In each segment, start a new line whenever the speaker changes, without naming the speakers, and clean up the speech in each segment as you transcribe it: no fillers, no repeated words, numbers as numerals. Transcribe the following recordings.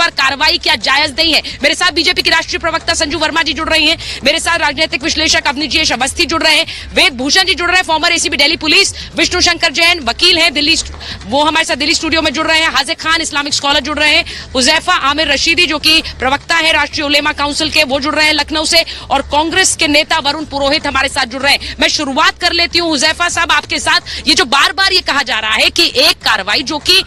पर कार्रवाई क्या जायज नहीं है। मेरे साथ बीजेपी की राष्ट्रीय प्रवक्ता संजू वर्मा जी जुड़ रही हैं, मेरे साथ राजनीतिक विश्लेषक अवनीश अवस्थी जुड़ रहे हैं, वेद भूषण जी जुड़ रहे हैं, farmer ACP Delhi police, Vishnu Shankar Jain वकील हैं दिल्ली, वो हमारे साथ दिल्ली स्टूडियो में जुड़ रहे हैं, हाजिर खान इस्लामिक स्कॉलर जुड़ रहे हैं, हुजैफा आमिर रशीदी जो कि प्रवक्ता है राष्ट्रीय उलेमा काउंसिल के, वो जुड़ रहे हैं लखनऊ से, और कांग्रेस के नेता वरुण पुरोहित हमारे साथ जुड़ रहे हैं। मैं शुरुआत कर लेती हूं हुजैफा साहब आपके साथ। ये जो बार बार ये कहा जा रहा है कि एक कार्रवाई जो कि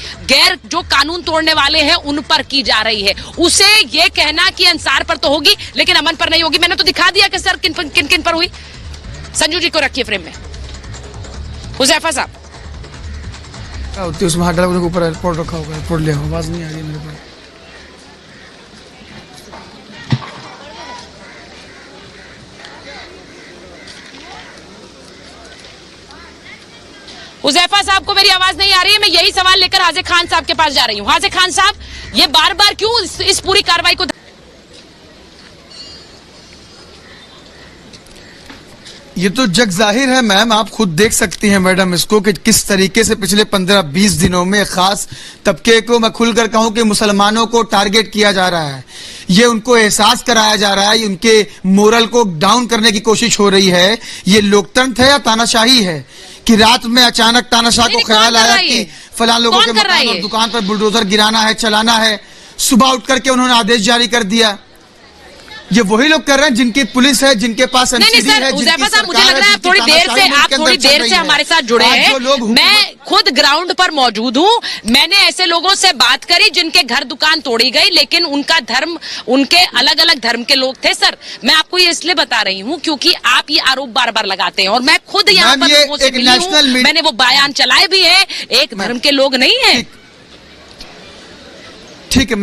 जो कानून तोड़ने वाले हैं उन पर की जा रही है, उसे ये कहना कि अंसार पर तो होगी लेकिन अमन पर नहीं होगी, मैंने तो दिखा दिया कि सर किन किन पर हुई। संजू जी को रखिए फ्रेम में। हुजैफा साहब
उसमें हाथ डाला ऊपर एयरपोर्ट रखा होगा, एयरपोर्ट ले आवाज नहीं आ रही मेरे पास।
हुजैफा साहब को मेरी आवाज नहीं आ रही है, मैं यही सवाल लेकर हाजिर खान साहब के पास जा रही हूँ। हाजिर खान साहब, ये बार बार क्यों इस पूरी कार्रवाई को,
ये तो जग जाहिर है मैम, आप खुद देख सकती हैं मैडम इसको कि किस तरीके से पिछले 15-20 दिनों में खास तबके को, मैं खुलकर कहूं कि मुसलमानों को टारगेट किया जा रहा है। ये उनको एहसास कराया जा रहा है, उनके मोरल को डाउन करने की कोशिश हो रही है। ये लोकतंत्र है या तानाशाही है कि रात में अचानक तानाशाह को ख्याल आया कि फलां लोगों के मकान और दुकान पर बुलडोजर गिराना है, चलाना है, सुबह उठ करके उन्होंने आदेश जारी कर दिया। ये वही लोग कर रहे हैं जिनकी पुलिस है, जिनके पास एमसीडी है,
हुजैफा साहब मुझे लग रहा है आप थोड़ी देर से हमारे साथ जुड़े हैं। मैं खुद ग्राउंड पर मौजूद हूँ, मैंने ऐसे लोगों से बात करी जिनके घर दुकान तोड़ी गई लेकिन उनका धर्म, उनके अलग अलग धर्म के लोग थे। सर मैं आपको ये इसलिए बता रही हूँ क्योंकि आप ये आरोप बार बार लगाते हैं और मैं खुद यहाँ पर लोगों से मिली हूँ, मैंने वो बयान चलाए भी है, एक धर्म के लोग नहीं है।
ठीक है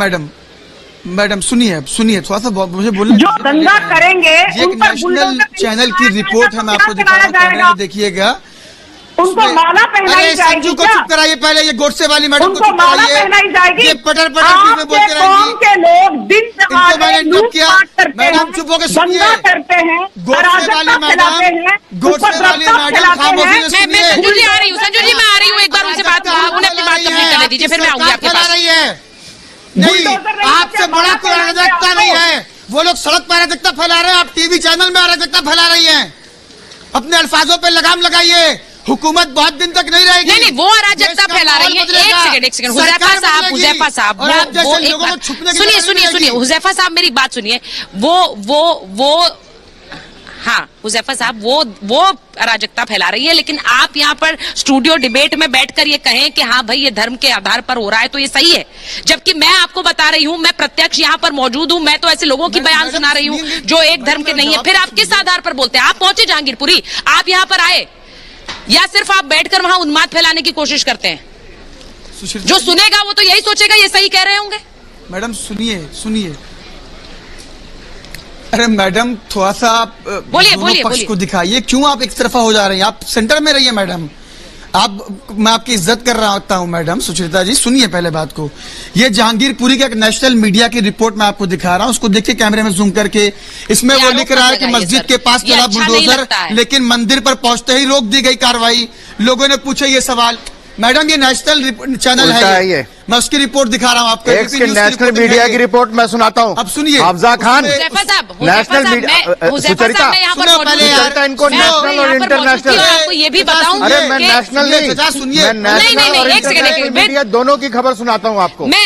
मैडम सुनिए थोड़ा सा मुझे बोलने
जो दंगा करेंगे
एक नेशनल चैनल की रिपोर्ट है, मैं आपको दिखा रहा हूं, कैमरे में देखिएगा।
उनको माला पहनाई जाएगी।
संजू को चुप कराइए पहले, ये गोडसे वाली मैडम को चुप
माला पहनाई जाएगी।
ये पटर में बोलते रहेंगी।
के लोग दिन
मैंने इंटरप्ट किया, मैडम चुप होकर सुनिए।
करते हैं,
गोडसे वाली मैडम खामोशी से सुनिए।
संजू जी आ रही हूँ, संजू जी मैं आ रही हूँ, एक बार उनसे बात, उन्हें अपनी बात कंप्लीट करने दीजिए, फिर मैं आऊंगी आपके पास।
नहीं, आपसे बड़ा कोई अराजकता नहीं है। वो लोग सड़क पर अराजकता फैला रहे हैं, आप टीवी चैनल में अराजकता फैला रही हैं। अपने अल्फाजों पे लगाम लगाइए, हुकूमत बहुत दिन तक नहीं रहेगी।
नहीं वो अराजकता फैला रही है। एक सेकंड हुजैफा साहब सुनिए हुजैफा साहब मेरी बात सुनिए। वो हाँ हुजैफा साहब वो अराजकता फैला रही है, लेकिन आप यहाँ पर स्टूडियो डिबेट में बैठकर ये कहें कि हाँ भाई ये धर्म के आधार पर हो रहा है तो ये सही है, जबकि मैं आपको बता रही हूँ, मैं प्रत्यक्ष यहाँ पर मौजूद हूँ, मैं तो ऐसे लोगों की बयान सुना रही हूँ जो एक धर्म के नहीं है। फिर आप किस आधार पर बोलते हैं? आप पहुंचे जहांगीरपुरी, आप यहाँ पर आए, या सिर्फ आप बैठकर वहां उन्माद फैलाने की कोशिश करते हैं? जो सुनेगा वो तो यही सोचेगा ये सही कह रहे होंगे।
मैडम सुनिए अरे मैडम थोड़ा सा आप
बोलिए
पक्ष को दिखाइए, क्यों आप एक तरफा हो जा रही हैं? आप सेंटर में रहिए मैडम। मैं आपकी इज्जत कर रहा हूं मैडम। सुचरिता जी सुनिए पहले बात को। ये जहांगीरपुरी का एक नेशनल मीडिया की रिपोर्ट मैं आपको दिखा रहा हूं, उसको देखिए कैमरे में जूम करके। इसमें वो लिख रहा है कि मस्जिद के पास चला बुलडोजर, लेकिन मंदिर पर पहुंचते ही रोक दी गई कार्रवाई। लोगों ने पूछे ये सवाल। मैडम ये नेशनल चैनल है ये, मैं उसकी रिपोर्ट दिखा रहा हूँ आपको।
नेशनल मीडिया की रिपोर्ट मैं सुनाता हूँ।
अब सुनिए
अफजा खान, नेशनल मीडिया, सुचरिता इनको नेशनल और इंटरनेशनल,
आपको ये भी बताऊं,
अरे मैं नेशनल नहीं, मैं नेशनल और इंटरनेशनल मीडिया दोनों की खबर सुनाता हूँ आपको।
मैं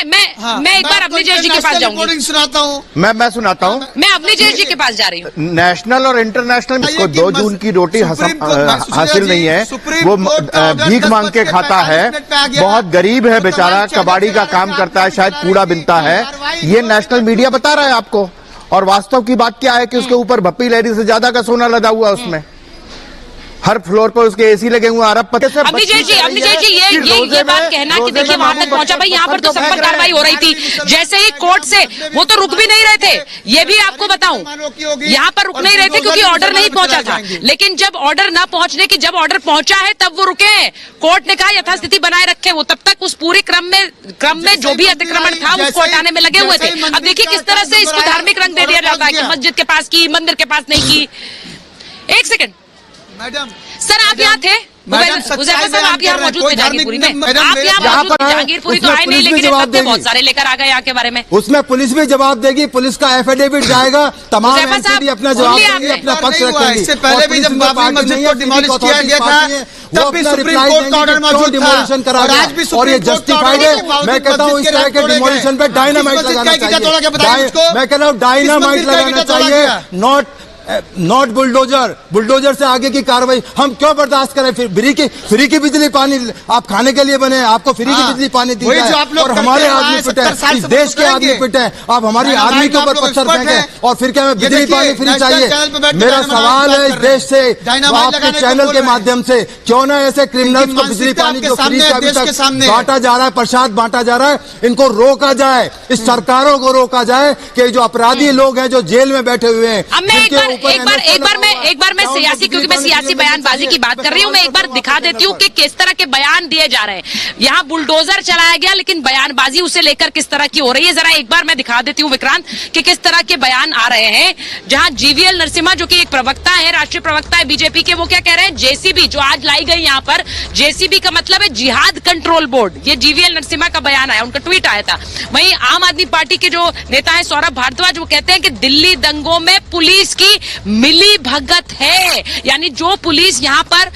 एक बार अपने जज जी के पास जाऊंगी,
सुनाता हूँ
मैं सुनाता हूँ।
मैं अपने जज जी के पास जा रही हूँ।
नेशनल और इंटरनेशनल को 2 जून की रोटी हासिल नहीं है, वो भीख मांग के खाता है, बहुत गरीब है बेचारा, कबाड़ी का काम करता है, शायद कूड़ा बिनता है। ये नेशनल मीडिया बता रहा है आपको। और वास्तव की बात क्या है कि उसके ऊपर भप्पी लहरी से ज्यादा का सोना लदा हुआ है उसमें। हर फ्लोर पर उसके एसी लगे हुए हैं। अरब पति से
अवनीश जी ये बात कहना कि देखिए वहां तक पहुंचा भाई, यहाँ पर तो सब पर कार्रवाई हो रही थी। जैसे ही कोर्ट से वो तो रुक भी नहीं रहे थे, ये भी आपको बताऊं, यहाँ पर रुक नहीं रहे थे क्योंकि ऑर्डर नहीं पहुंचा था। लेकिन जब ऑर्डर न पहुंचने की, जब ऑर्डर पहुंचा है तब वो रुके हैं। कोर्ट ने कहा यथास्थिति बनाए रखे, वो तब तक उस पूरे क्रम में जो भी अतिक्रमण था उसको हटाने में लगे हुए थे। अब देखिए किस तरह से इसको धार्मिक रंग दे दिया जाता है कि मस्जिद के पास की, मंदिर के पास नहीं की। एक सेकंड
मैडम
सर, आप यहाँ थे?
मैडम सच्चाई
साहब आप यहाँ मौजूद थे जहांगीरपुरी में, आप यहाँ मौजूद थे जहांगीरपुरी तो आए नहीं, लेकिन तथ्य बहुत सारे लेकर आ गए यहाँ के बारे में।
उसमें पुलिस भी जवाब देगी, पुलिस का एफिडेविट जाएगा, तमाम एनसीबी अपना जवाब देंगे, अपना पक्ष रखेंगी।
इससे पहले भी जब बाबरी मस्जिद को डिमोलिश किया गया था तब भी सुप्रीम कोर्ट का ऑर्डर मौजूद था और आज भी
और ये जस्टिफाइड है। मैं कहता हूँ इस तरह के डिमोलिशन पे डायनामाइट लगाना चाहिए। मैं कह रहा हूँ डायनामाइट लगाना चाहिए, नॉट बुलडोजर। बुलडोजर से आगे की कार्रवाई हम क्यों बर्दाश्त करें? फिर फ्री की बिजली पानी आप खाने के लिए बने, आपको फ्री की बिजली पानी दी जाए और हमारे आदमी पिटे, इस देश के आदमी पिटे, आप हमारी आदमी के ऊपर पत्थर फेंके और फिर क्या बिजली पानी फ्री चाहिए? मेरा सवाल है इस देश से, आपके चैनल के माध्यम से, क्यों ना ऐसे क्रिमिनल्स को बिजली पानी जो फ्री का अभी तक बांटा जा रहा है, प्रसाद बांटा जा रहा है, इनको रोका जाए, इस सरकारों को रोका जाए कि जो अपराधी लोग हैं जो जेल में बैठे हुए हैं।
एक बार मैं सियासी, क्योंकि मैं सियासी बयानबाजी की बात कर रही हूँ, मैं एक बार दिखा देती हूँ कि किस तरह के बयान दिए जा रहे हैं। यहाँ बुलडोजर चलाया गया लेकिन बयानबाजी उसे लेकर किस तरह की हो रही है, जरा एक बार मैं दिखा देती हूँ विक्रांत कि किस तरह के बयान आ रहे हैं। जहाँ जीवीएल नरसिम्हा जो कि एक प्रवक्ता है, राष्ट्रीय प्रवक्ता है बीजेपी के, वो क्या कह रहे हैं, जेसीबी जो आज लाई गई यहाँ पर, जेसीबी का मतलब है जिहाद कंट्रोल बोर्ड। ये जीवीएल नरसिम्हा का बयान आया, उनका ट्वीट आया था। वहीं आम आदमी पार्टी के जो नेता है सौरभ भारद्वाज, वो कहते हैं कि दिल्ली दंगों में पुलिस की मिली भगत है, यानी जो पुलिस यहाँ पर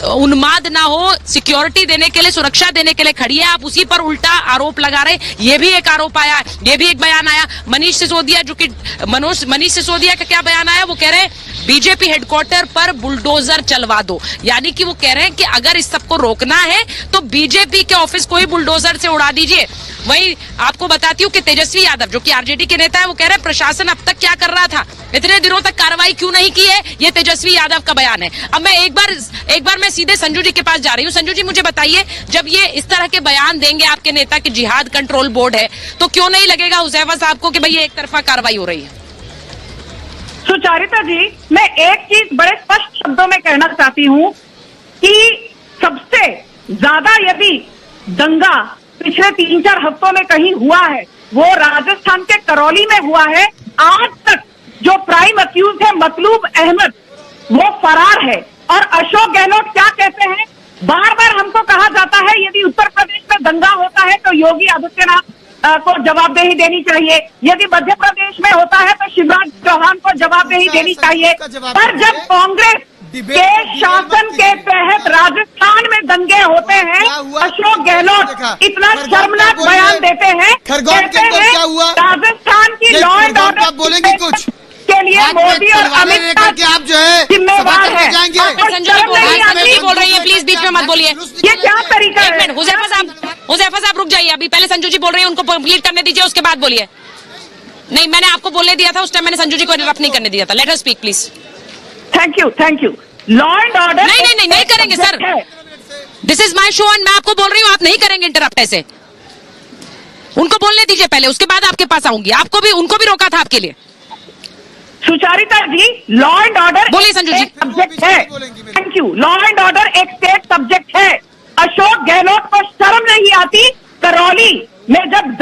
उन्माद ना हो, सिक्योरिटी देने के लिए, सुरक्षा देने के लिए खड़ी है, आप उसी पर उल्टा आरोप लगा रहे। ये भी एक आरोप आया, ये भी एक बयान आया। मनीष सिसोदिया जो कि मनीष सिसोदिया का क्या बयान आया, वो कह रहे हैं बीजेपी हेडक्वार्टर पर बुलडोजर चलवा दो, यानी कि वो कह रहे हैं कि अगर इस सबको रोकना है तो बीजेपी के ऑफिस को ही बुलडोजर से उड़ा दीजिए। वहीं आपको बताती हूँ कि तेजस्वी यादव जो कि आरजेडी के नेता है, वो कह रहे हैं प्रशासन अब तक क्या कर रहा था, इतने दिनों तक कार्रवाई क्यों नहीं की है, ये तेजस्वी यादव का बयान है। अब मैं एक बार मैं सीधे संजू जी के पास जा रही हूँ। संजू जी मुझे बताइए, जब ये इस तरह के बयान देंगे आपके नेता की जिहाद कंट्रोल बोर्ड है, तो क्यों नहीं लगेगा हुज़ैफा साहब को कि भाई ये एक तरफा कार्रवाई हो रही है?
सुचारिता जी, मैं एक चीज बड़े स्पष्ट शब्दों में कहना चाहती हूँ कि सबसे ज्यादा यदि दंगा पिछले 3-4 हफ्तों में कहीं हुआ है वो राजस्थान के करौली में हुआ है। आज तक जो प्राइम अक्यूज है मतलूब अहमद, वो फरार है। और अशोक गहलोत क्या कहते हैं, बार बार हमको कहा जाता है यदि उत्तर प्रदेश में दंगा होता है तो योगी आदित्यनाथ को जवाबदेही देनी चाहिए, यदि मध्य प्रदेश में होता है तो शिवराज चौहान को जवाबदेही देनी चाहिए। पर जब कांग्रेस के शासन के तहत राजस्थान में दंगे होते हैं, अशोक गहलोत इतना शर्मनाक बयान देते हैं, कहते हैं राजस्थान की लॉ एंड ऑर्डर बोलेंगे कुछ के लिए मोदी और अमित शाह
आप जो है
जिम्मेवार है।
संजय बोल रही है, प्लीज बीच में मत बोलिए।
ये क्या तरीका है?
हुज़ैफा साहब रुक जाइए, अभी पहले संजू जी बोल रहे हैं, उनको कंप्लीट करने दीजिए, उसके बाद बोलिए। नहीं, मैंने आपको बोलने दिया था उस टाइम, मैंने संजू जी को इंटरप्ट नहीं करने दिया था। Let us speak please.
Thank you. Law and order
नहीं करेंगे sir, this is my show and मैं आपको बोल रही हूँ, आप नहीं करेंगे इंटरप्ट ऐसे। उनको बोलने दीजिए पहले, उसके बाद आपके पास आऊंगी। आपको भी, उनको भी रोका था आपके लिए।
सुचारिता जी, लॉ एंड ऑर्डर
बोलिए संजू जी।
सब्जेक्ट है। Thank you. Law and order एक स्टेट सब्जेक्ट है। अशोक गहलोत को शर्म नहीं आती? करौली में जब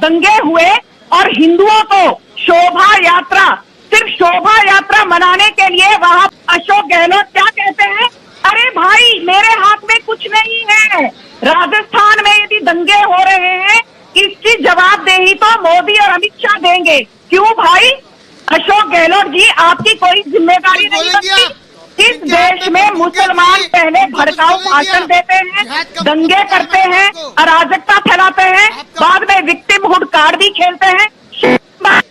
दंगे हुए और हिंदुओं को शोभा यात्रा, सिर्फ शोभा यात्रा मनाने के लिए वहां अशोक गहलोत क्या कहते हैं, अरे भाई मेरे हाथ में कुछ नहीं है। राजस्थान में यदि दंगे हो रहे हैं, इसकी जवाबदेही तो मोदी और अमित शाह देंगे। क्यों भाई? अशोक गहलोत जी, आपकी कोई जिम्मेदारी नहीं बनती? इस देश में मुसलमान पहले भड़काऊ भाषण देते हैं, दंगे करते हैं, अराजकता फैलाते हैं, बाद में विक्टिमहुड कार्ड भी खेलते हैं।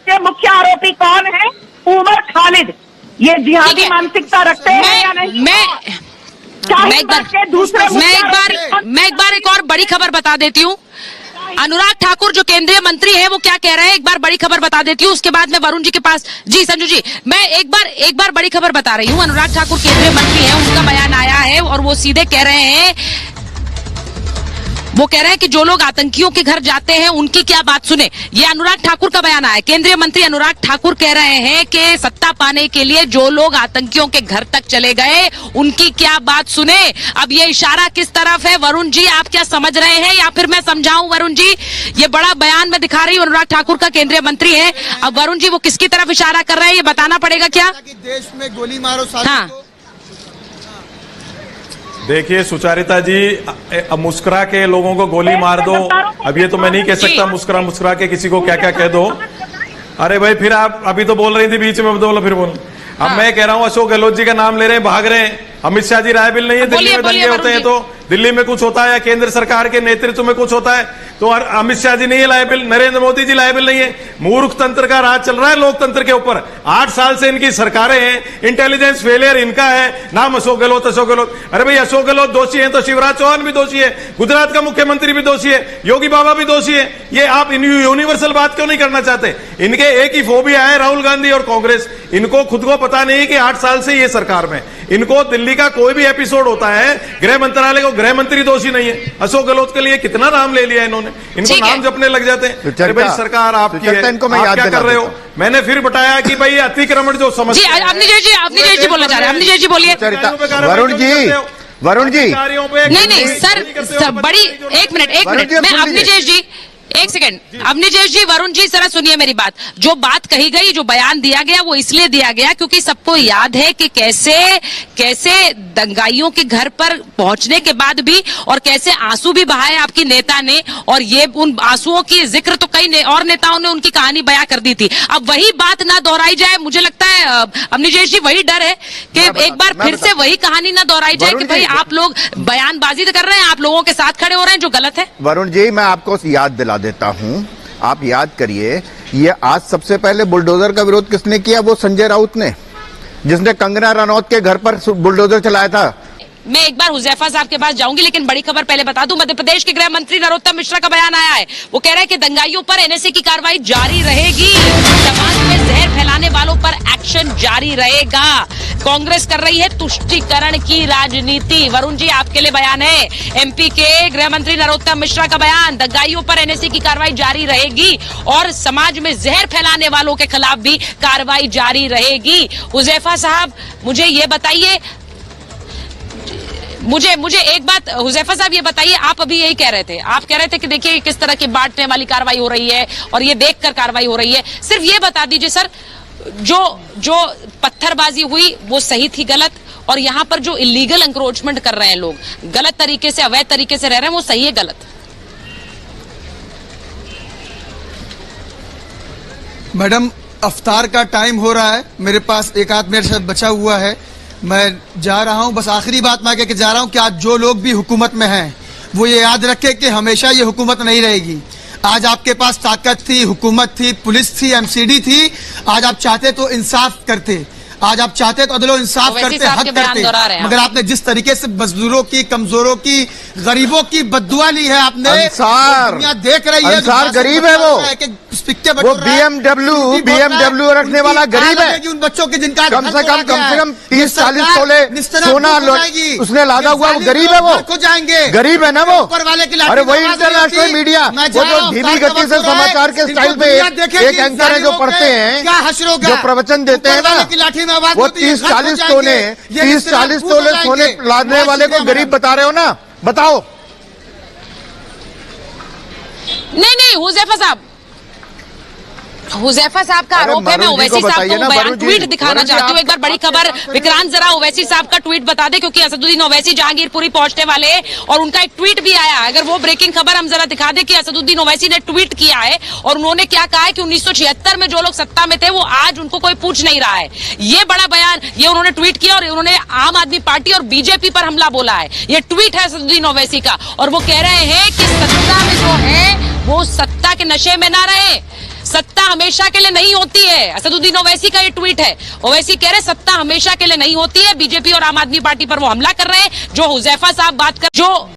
के मुख्य आरोपी कौन है? उमर खालिद। ये जिहादी मानसिकता रखते हैं या नहीं?
मैं एक बार एक और बड़ी खबर बता देती हूँ। अनुराग ठाकुर जो केंद्रीय मंत्री है वो क्या कह रहे हैं, एक बार बड़ी खबर बता देती हूँ, उसके बाद में वरुण जी के पास। जी संजू जी, मैं एक बार बड़ी खबर बता रही हूँ। अनुराग ठाकुर केंद्रीय मंत्री है, उनका बयान आया है और वो सीधे कह रहे हैं, वो कह रहे हैं कि जो लोग आतंकियों के घर जाते हैं उनकी क्या बात सुने। ये अनुराग ठाकुर का बयान आया। केंद्रीय मंत्री अनुराग ठाकुर कह रहे हैं कि सत्ता पाने के लिए जो लोग आतंकियों के घर तक चले गए उनकी क्या बात सुने। अब ये इशारा किस तरफ है वरुण जी, आप क्या समझ रहे हैं या फिर मैं समझाऊं? वरुण जी, ये बड़ा बयान मैं दिखा रही हूँ, अनुराग ठाकुर का, केंद्रीय मंत्री है। अब वरुण जी वो किसकी तरफ इशारा कर रहे हैं ये बताना पड़ेगा क्या?
देश में गोली मारो।
हाँ
देखिए सुचारिता जी, अब मुस्कुरा के लोगों को गोली मार दो, अब ये तो मैं नहीं कह सकता मुस्कुरा मुस्कुरा के किसी को क्या क्या कह दो। अरे भाई फिर आप अभी तो बोल रही थी बीच में, बोलो फिर बोल। अब मैं कह रहा हूँ अशोक गहलोत जी का नाम ले रहे हैं, भाग रहे हैं। अमित शाह जी रायबिल नहीं है, दिल्ली में दंगे होते हैं तो दिल्ली में कुछ होता है या केंद्र सरकार के नेतृत्व में कुछ होता है तो अमित शाह जी नहीं है लायबिल, नरेंद्र मोदी जी लायबिल नहीं है। मूर्ख तंत्र का राज चल रहा है लोकतंत्र के ऊपर। 8 साल से इनकी सरकारें हैं, इंटेलिजेंस फेलियर इनका है, नाम अशोक गहलोत अशोक गहलोत। अरे भाई अशोक गहलोत दोषी है तो शिवराज चौहान भी दोषी है, गुजरात का मुख्यमंत्री भी दोषी है, योगी बाबा भी दोषी है। ये आप यूनिवर्सल बात क्यों नहीं करना चाहते? इनके एक ही फोबिया है, राहुल गांधी और कांग्रेस। इनको खुद को पता नहीं कि 8 साल से ये सरकार में इनको दिल्ली का कोई भी एपिसोड होता है, गृह मंत्रालय को गृह मंत्री दोषी नहीं है। अशोक गहलोत के लिए कितना नाम ले लिया इन्होंने, इनको नाम जपने लग जाते हैं। अरे भाई सरकार आपकी है,
इनको मैं
आप
याद
क्या कर रहे हो? मैंने फिर बताया कि भाई अतिक्रमण जो समस्या
जी, अवनीश जी बोलना चाह रहे हैं, अवनीश जी बोलिए।
वरुण जी
नहीं सर बड़ी एक मिनट मैं अवनीश जी एक सेकंड, अवनीश जी, वरुण जी जरा सुनिए मेरी बात। जो बात कही गई, जो बयान दिया गया वो इसलिए दिया गया क्योंकि सबको याद है कि कैसे दंगाइयों के घर पर पहुंचने के बाद भी और कैसे आंसू भी बहाए आपकी नेता ने, और ये उन आंसुओं की जिक्र तो कई और नेताओं ने उनकी कहानी बयां कर दी थी। अब वही बात ना दोहराई जाए, मुझे लगता है अवनीश जी वही डर है कि एक बार फिर से वही कहानी ना दोहराई जाए कि भाई आप लोग बयानबाजी कर रहे हैं, आप लोगों के साथ खड़े हो रहे हैं, जो गलत है।
वरुण जी मैं आपको याद दिला देता हूं, आप याद करिए, ये आज सबसे पहले बुलडोजर का विरोध किसने किया? वो संजय राउत ने, जिसने कंगना रनौत के घर पर बुलडोजर चलाया था।
मैं एक बार हुजैफा साहब के पास जाऊंगी, लेकिन बड़ी खबर पहले बता दूं। मध्य प्रदेश के गृह मंत्री नरोत्तम मिश्रा का बयान आया है। वो कह रहे हैं कि दंगाइयों पर एनएसए की कार्रवाई जारी रहेगी, समाज में जहर फैलाने वालों पर एक्शन जारी रहेगा। कांग्रेस कर रही है तुष्टीकरण की राजनीति। वरुण जी आपके लिए बयान है, एमपी के गृह मंत्री नरोत्तम मिश्रा का बयान, दंगाइयों पर एनएसए की कार्रवाई जारी रहेगी और समाज में जहर फैलाने वालों के खिलाफ भी कार्रवाई जारी रहेगी। हुजैफा साहब मुझे ये बताइए, मुझे एक बात हुजैफा साहब ये बताइए, आप अभी यही कह रहे थे, आप कह रहे थे कि देखिए किस तरह की बांटने वाली कार्रवाई हो रही है और ये देखकर कार्रवाई हो रही है। सिर्फ ये बता दीजिए सर, जो पत्थरबाजी हुई वो सही थी गलत, और यहाँ पर जो इलीगल एंक्रोचमेंट कर रहे हैं लोग, गलत तरीके से अवैध तरीके से रह रहे हैं, वो सही है गलत?
मैडम अफ्तार का टाइम हो रहा है, मेरे पास एक आध मेरे साथ बचा हुआ है, मैं जा रहा हूं। बस आखिरी बात मैं कह के जा रहा हूं कि आज जो लोग भी हुकूमत में हैं वो ये याद रखें कि हमेशा ये हुकूमत नहीं रहेगी। आज आपके पास ताकत थी, हुकूमत थी, पुलिस थी, एमसीडी थी, आज आप चाहते तो इंसाफ करते, आज आप चाहते तो अदलो इंसाफ करते, हक करते, मगर आपने जिस तरीके से मजदूरों की, कमजोरों की, गरीबों की बद्दुआ ली है आपने। दुनिया देख रही है,
अंसार गरीब है, वो बीएमडब्ल्यू रखने वाला गरीब है।
उन बच्चों के जिनका
कम से कम 30-40 तोले सोना उसने लादा हुआ, वो गरीब है, वो
जाएंगे,
गरीब है ना वो।
अरे
वही इंटरनेशनल मीडिया, वो जो धीमी गति से समाचार के स्टाइल पे एक एंकर है जो पढ़ते हैं, जो प्रवचन देते हैं ना, वो 30-40 तोले सोने लादने वाले को गरीब बता रहे हो ना? बताओ।
नहीं हुजैफा साहब का आरोप है। मैं ओवैसी साहब को बयान ट्वीट दिखाना चाहती हूँ। एक बार बड़ी खबर, विक्रांत जरा ओवैसी साहब का ट्वीट बता दे, क्योंकि असदुद्दीन ओवैसी जहांगीरपुरी पहुंचने वाले हैं और उनका एक ट्वीट भी आया। अगर वो ब्रेकिंग खबर हम जरा दिखा दे कि असदुद्दीन ओवैसी ने ट्वीट किया है और उन्होंने क्या कहा है कि 1976 में जो लोग सत्ता में थे वो आज उनको कोई पूछ नहीं रहा है। ये बड़ा बयान ये उन्होंने ट्वीट किया और उन्होंने आम आदमी पार्टी और बीजेपी पर हमला बोला है। ये ट्वीट है असदुद्दीन ओवैसी का, और वो कह रहे हैं कि सत्ता में जो है वो सत्ता के नशे में ना रहे, सत्ता हमेशा के लिए नहीं होती है। असदुद्दीन ओवैसी का ये ट्वीट है। ओवैसी कह रहे सत्ता हमेशा के लिए नहीं होती है। बीजेपी और आम आदमी पार्टी पर वो हमला कर रहे हैं। जो हुजैफा साहब बात कर, जो